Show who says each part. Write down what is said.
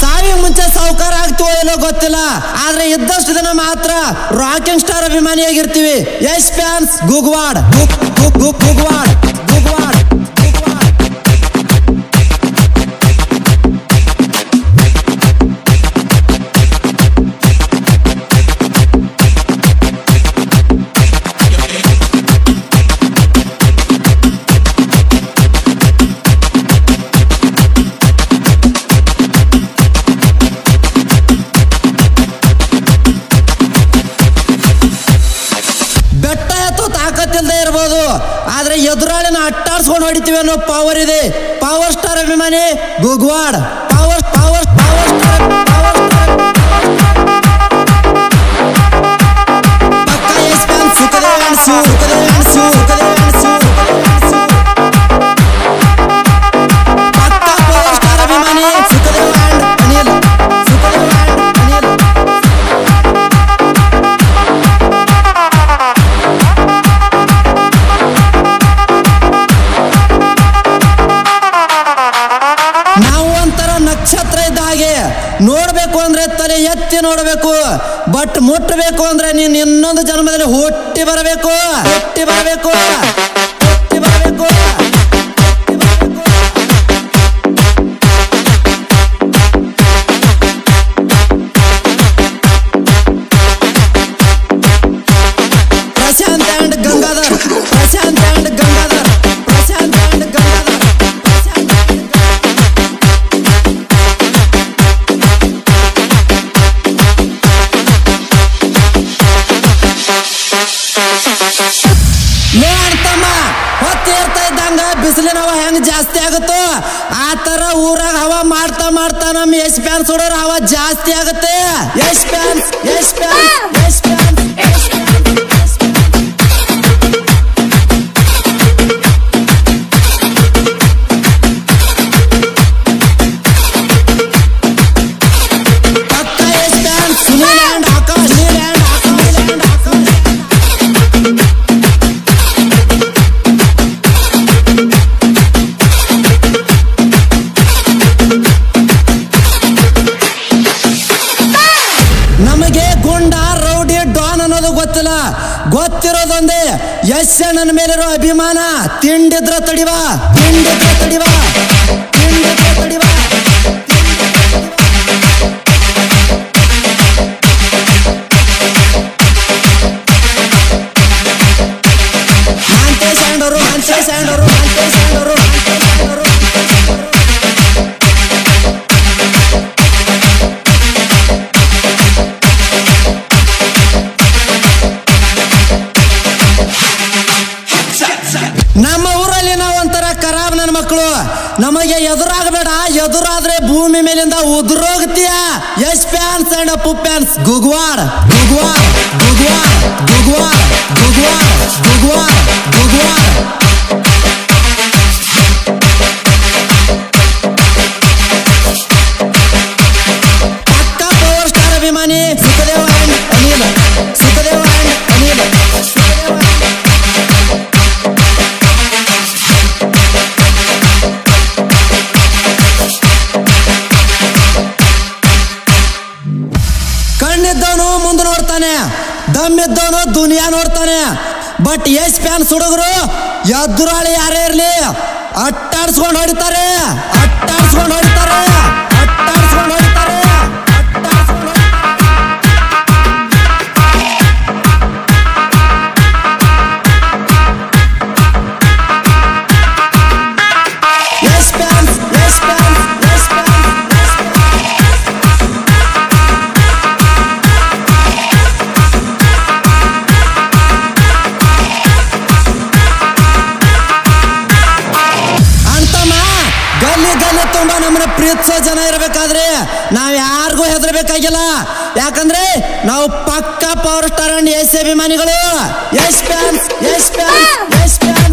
Speaker 1: ಸಾವಿಗೆ ಮುಂಚೆ ಸಾವುಕಾರ ಆಗ್ತೀವೋ ಏನೋ ಗೊತ್ತಿಲ್ಲ, ಆದ್ರೆ ಇದ್ದಷ್ಟು ದಿನ ಮಾತ್ರ rocking star ಅಭಿಮಾನಿಯಾಗಿರ್ತೀವಿ. Yash fans Gugwad Gugwad ಗುಗ್ವಾಡ್. ತಾಕತ್ತಿಲ್ಲದೆ ಇರಬಹುದು, ಆದ್ರೆ ಎದುರಾಳಿನ ಅಟ್ಟಾಡ್ಸ್ಕೊಂಡು ಹೊಡಿತೀವಿ ಅನ್ನೋ ಪವರ್ ಇದೆ. ಪವರ್ ಸ್ಟಾರ್ ಅಭಿಮಾನಿ ಗುಗ್ವಾಡ್. ಪವರ್ ಪವರ್ ಪವರ್ ಸ್ಟಾರ್ ಪಕ್ಕ ಯಶ್ ಫ್ಯಾನ್ಸ್ ಸುಖದೇವ್ ಅನ್ಸು ಸುಖದೇವ್ ಅನ್ಸು ಸುಖದೇವ್ ಅನ್ಸು ಪಕ್ಕ ಪವರ್ ಸ್ಟಾರ್ ಅಭಿಮಾನಿ ಸುಖದೇವ್ ಅಂಡ್ ಅನಿಲ್ ಸುಖದೇವ್ ಅಂಡ್ ಅನಿಲ್. ನಾವು ಒಂಥರ ನಕ್ಷತ್ರ ಇದ್ದ ಹಾಗೆ, ನೋಡ್ಬೇಕು ಅಂದ್ರೆ ತಲೆ ಎತ್ತಿ ನೋಡ್ಬೇಕು, ಬಟ್ ಮುಟ್ಟಬೇಕು ಅಂದ್ರೆ ನೀನ್ ಇನ್ನೊಂದು ಜನ್ಮದಲ್ಲಿ ಹುಟ್ಟಿ ಬರಬೇಕು ಹುಟ್ಟಿ ಬರಬೇಕು ಹುಟ್ಟಿ ಬರಬೇಕು. Prashant and Gangadhar Prashant and Gangadhar Prashant and Gangadhar. ಹೊತ್ತಿರ್ತಾ ಇದ್ದಂಗ ಬಿಸಿಲಿನ ಹವಾ ಹೆಂಗ್ ಜಾಸ್ತಿ ಆಗುತ್ತೋ ಆ ತರ ಊರಾಗ ಹವಾ ಮಾಡ್ತಾ ಮಾಡ್ತಾ ನಮ್ ಯಶ್ ಫ್ಯಾನ್ಸ್ ಹೊಡೋರ್ ಹವಾ ಜಾಸ್ತಿ ಆಗುತ್ತೆ. Yash fans Yash fans Yash fans Yash fans. ಪಕ್ಕ Yash fans Sunil and Akash Sunil and Akash and Akash. ನಮಗೆ ಗುಂಡ ರೌಡಿ ಡಾನ್ ಅನ್ನೋದು ಗೊತ್ತಿಲ್ಲ, ಗೊತ್ತಿರೋದೊಂದೇ ಯಶ್ ಅಣ್ಣನ ಮೇಲಿರೋ ಅಭಿಮಾನ. ತಿಂಡಿದ್ರ ತಡಿವಾ ತಿಂಡಿದ್ರ ತಡಿವಾ ತಿಂಡಿದ್ರ ತಡಿವಾ. ಮಾಂತೇಶ್ ಅಂಡರು ಮಾಂತೇಶ್ ಅಂಡರು ಮಾಂತೇಶ್ ಅಂಡರು ಮಾಂತೇಶ್ ಅಂಡರು. ನಮ್ಮ ಊರಲ್ಲಿ ನಾವು ಒಂಥರ ಖರಾಬ್ ನನ್ನ ಮಕ್ಕಳು. ನಮಗೆ ಎದುರಾಗಬೇಡ, ಎದುರಾದ್ರೆ ಭೂಮಿ ಮೇಲಿಂದ ಉದುರೋಗ್ತೀಯ. Yash fans and Appu fans Gugwad Gugwad Gugwad Gugwad Gugwad Gugwad Gugwad. ಪಕ್ಕ ಪವರ್ ಸ್ಟಾರ್ ಅಭಿಮಾನಿ Sukhdev and Anil Sukhdev and Anil Sukhdev and. ಕಣ್ಣಿದ್ದವನು ಮುಂದೆ ನೋಡ್ತಾನೆ, ದಮ್ಮಿದ್ದವನು ದುನಿಯಾ ನೋಡ್ತಾನೆ. ಬಟ್ ಯಶ್ ಫ್ಯಾನ್ಸ್ ಹುಡುಗರು ಎದುರಾಳಿ ಯಾರೇ ಇರ್ಲಿ ಅಟ್ಟಾಡ್ಸ್ಕೊಂಡು ಹೊಡಿತಾರೆ ಅಟ್ಟಾಡ್ಸ್ಕೊಂಡು ಹೊಡಿತಾರೆ ಅಟ್ಟಾಡ್ಸ್ಕೊಂಡು ಹೊಡಿತಾರೆ ಅಟ್ಟಾಡ್ಸ್ಕೊಂಡು ಹೊಡಿತಾರೆ. Yash fans Yash fans Yash fans. ಗಲ್ಲಿ ತುಂಬಾ ನಮ್ಮನ್ನ ಪ್ರೀತಿಸೋ ಜನ ಇರಬೇಕಾದ್ರೆ ನಾವ್ ಯಾರಿಗೂ ಹೆದರ್ಬೇಕಾಗಿಲ್ಲ, ಯಾಕಂದ್ರೆ ನಾವು ಪಕ್ಕ ಪವರ್ ಸ್ಟಾರ್ ಅಂಡ್ ಯಶ್ ಅಭಿಮಾನಿಗಳು. Yash fans Yash fans Yash fans.